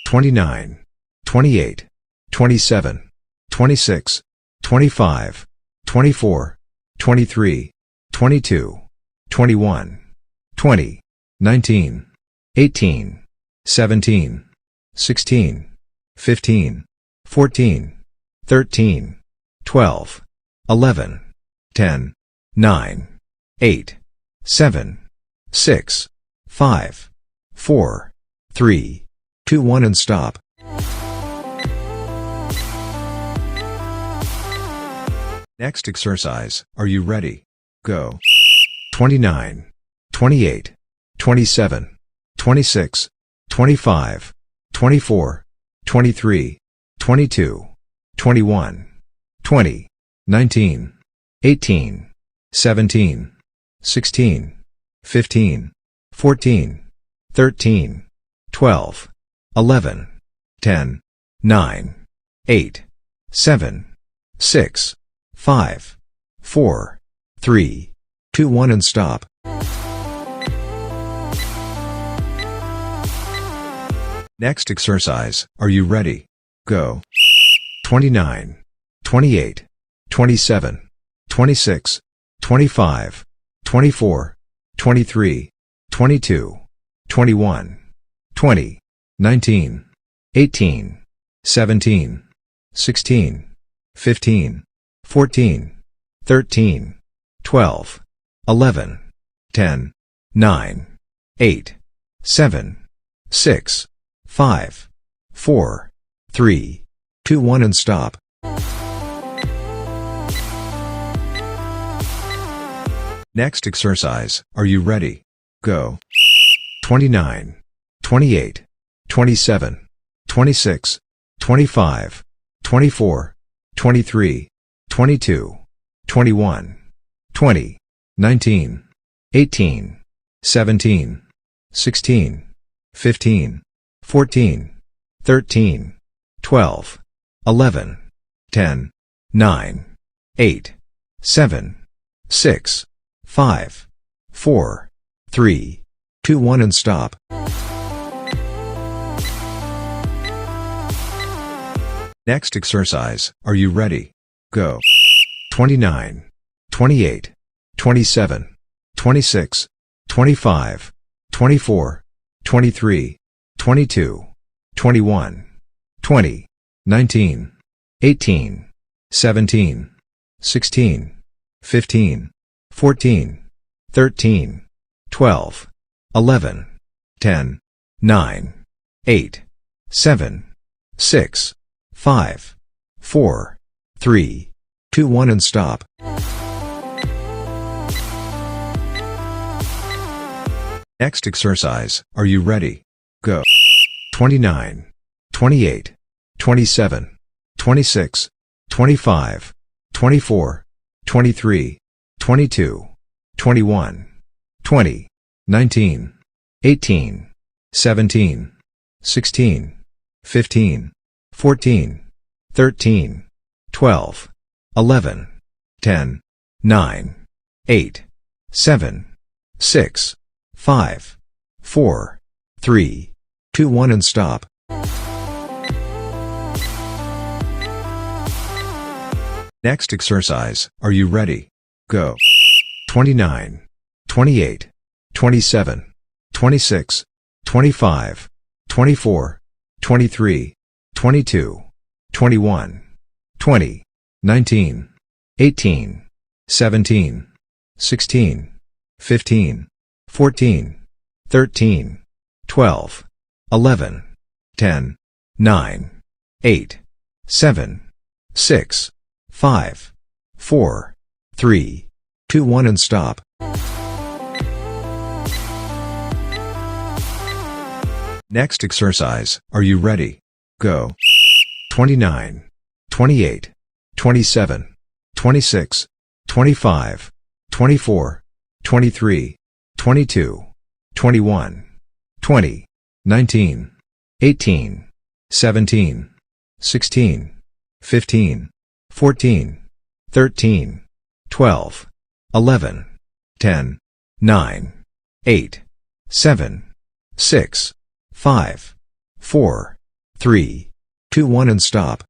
29, 28, 27, 26, 25, 24, 23, 22, 21, 20, 19, 18, 17, 16, 15, 14, 13, 12, 11, 10, 9, 8, 7, 6, 5, 4, 3, 2, 1 and stop. Next exercise, are you ready? Go. 29, 28, 27, 26, 25, 24, 23, 22, 21, 20, 19, 18, 17, 16, 15, 14, 13, 12, 11, 10, 9, 8, 7, 6, 5, 4, 3, 2, 1 and stop. Next exercise, are you ready? Go. 29, 28, 27, 26, 25, 24, 23, 22, 21, 20, 19, 18, 17, 16, 15, 14, 13, 12, 11, 10, 9, 8, 7, 6, 5, 4, 3, 2, 1 and stop. Next exercise, are you ready? Go. 29, 28, 27, 26, 25, 24, 23, 22, 21, 20, 19, 18, 17, 16, 15, 14, 13, 12, 11, 10, 9, 8, 7, 6, 5, 4, 3, 2, 1 and stop. Next exercise, are you ready? Go. 29, 28, 27, 26, 25, 24, 23, 22, 21, 20, 19, 18, 17, 16, 15, 14, 13, 12, 11, 10, 9, 8, 7, 6, 5, 4, 3, 2, 1 and stop. Next exercise, are you ready? Go. 29, 28, 27, 26, 25, 24, 23, 22, 21, 20, 19, 18, 17, 16, 15, 14, 13, 12, 11, 10, 9, 8, 7, 6, 5, 4, 3, 2, 1 and stop. Next exercise, are you ready? Go. 29, 28, 27, 26, 25, 24, 23, 22, 21, 20, 19, 18, 17, 16, 15, 14, 13, 12, 11, 10, 9, 8, 7, 6, 5, 4, 3, 2, 1 and stop. Next exercise, are you ready? Go. 29, 28, 27, 26, 25, 24, 23, 22, 21, 20, 19, 18, 17, 16, 15, 14, 13, 12, 11, 10, 9, 8, 7, 6, 5, 4, 3, 2, 1 and stop.